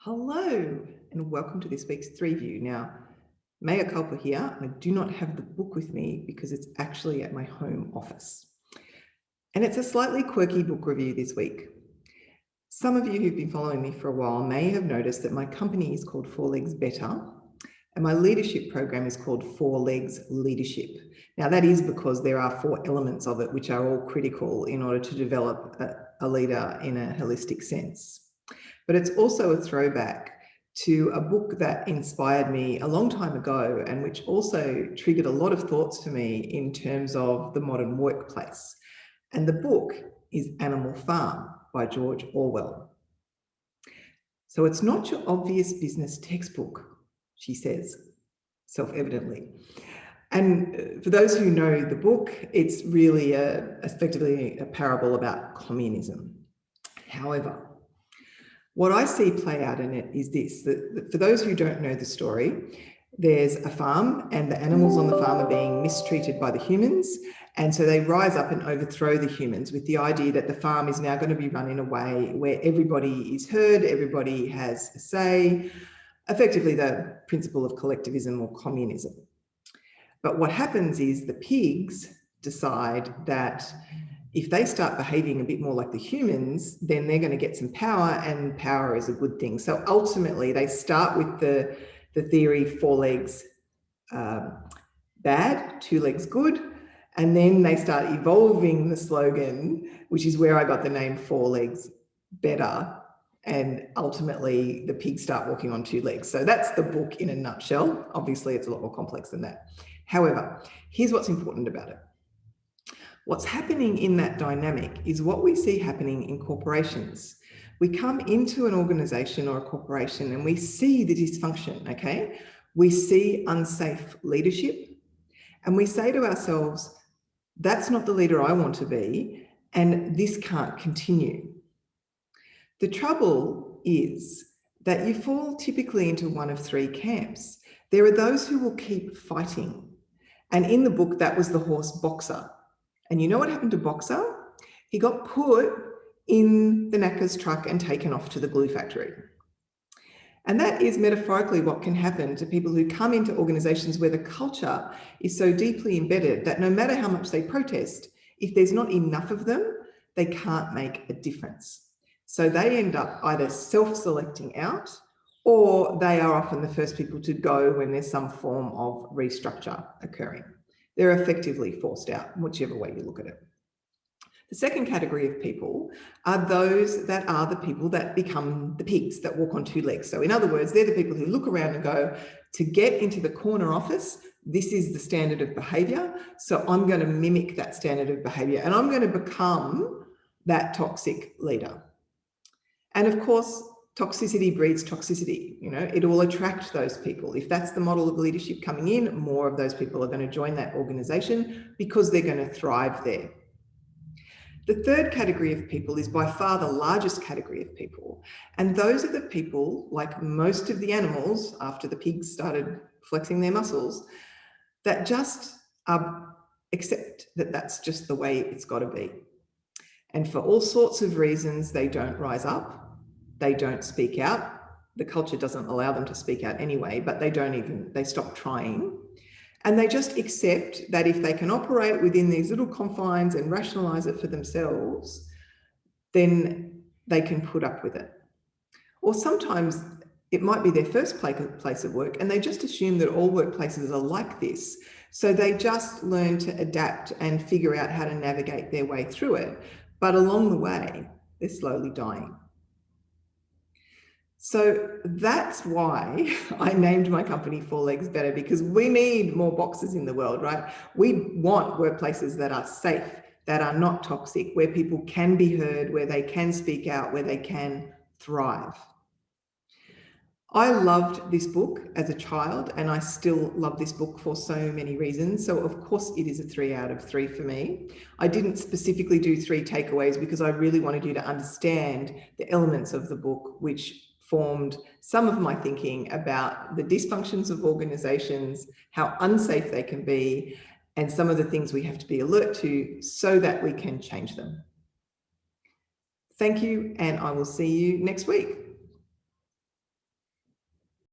Hello, and welcome to this week's 3View. Now, mea culpa here, I do not have the book with me because it's actually at my home office. And it's a slightly quirky book review this week. Some of you who've been following me for a while may have noticed that my company is called Four Legs Better, and my leadership program is called Four Legs Leadership. Now, that is because there are four elements of it which are all critical in order to develop a leader in a holistic sense. But it's also a throwback to a book that inspired me a long time ago and which also triggered a lot of thoughts for me in terms of the modern workplace. And the book is Animal Farm by George Orwell. So it's not your obvious business textbook, she says, self-evidently. And for those who know the book, it's really effectively a parable about communism. However, what I see play out in it is this, that for those who don't know the story, there's a farm and the animals on the farm are being mistreated by the humans. And so they rise up and overthrow the humans with the idea that the farm is now going to be run in a way where everybody is heard, everybody has a say, effectively the principle of collectivism or communism. But what happens is the pigs decide that if they start behaving a bit more like the humans, then they're going to get some power, and power is a good thing. So ultimately, they start with the theory four legs bad, two legs good, and then they start evolving the slogan, which is where I got the name Four Legs Better. And ultimately, the pigs start walking on two legs. So that's the book in a nutshell. Obviously, it's a lot more complex than that. However, here's what's important about it. What's happening in that dynamic is what we see happening in corporations. We come into an organization or a corporation and we see the dysfunction, okay? We see unsafe leadership and we say to ourselves, that's not the leader I want to be, and this can't continue. The trouble is that you fall typically into one of three camps. There are those who will keep fighting. And in the book, that was the horse Boxer. And you know what happened to Boxer? He got put in the knacker's truck and taken off to the glue factory. And that is metaphorically what can happen to people who come into organizations where the culture is so deeply embedded that no matter how much they protest, if there's not enough of them, they can't make a difference. So they end up either self-selecting out, or they are often the first people to go when there's some form of restructure occurring. They're effectively forced out, whichever way you look at it. The second category of people are those that are the people that become the pigs that walk on two legs. So in other words, they're the people who look around and go, to get into the corner office, this is the standard of behavior. So I'm going to mimic that standard of behavior and I'm going to become that toxic leader. And of course, toxicity breeds toxicity. You know, it will attract those people. If that's the model of leadership coming in, more of those people are going to join that organization because they're going to thrive there. The third category of people is by far the largest category of people. And those are the people, like most of the animals, after the pigs started flexing their muscles, that just accept that that's just the way it's got to be. And for all sorts of reasons, they don't rise up, they don't speak out. The culture doesn't allow them to speak out anyway, but they stop trying. And they just accept that if they can operate within these little confines and rationalize it for themselves, then they can put up with it. Or sometimes it might be their first place of work and they just assume that all workplaces are like this. So they just learn to adapt and figure out how to navigate their way through it. But along the way, they're slowly dying. So that's why I named my company Four Legs Better, because we need more boxers in the world, right? We want workplaces that are safe, that are not toxic, where people can be heard, where they can speak out, where they can thrive. I loved this book as a child, and I still love this book for so many reasons. So of course it is a 3 out of 3 for me. I didn't specifically do 3 takeaways because I really wanted you to understand the elements of the book, which formed some of my thinking about the dysfunctions of organizations, how unsafe they can be, and some of the things we have to be alert to so that we can change them. Thank you, and I will see you next week.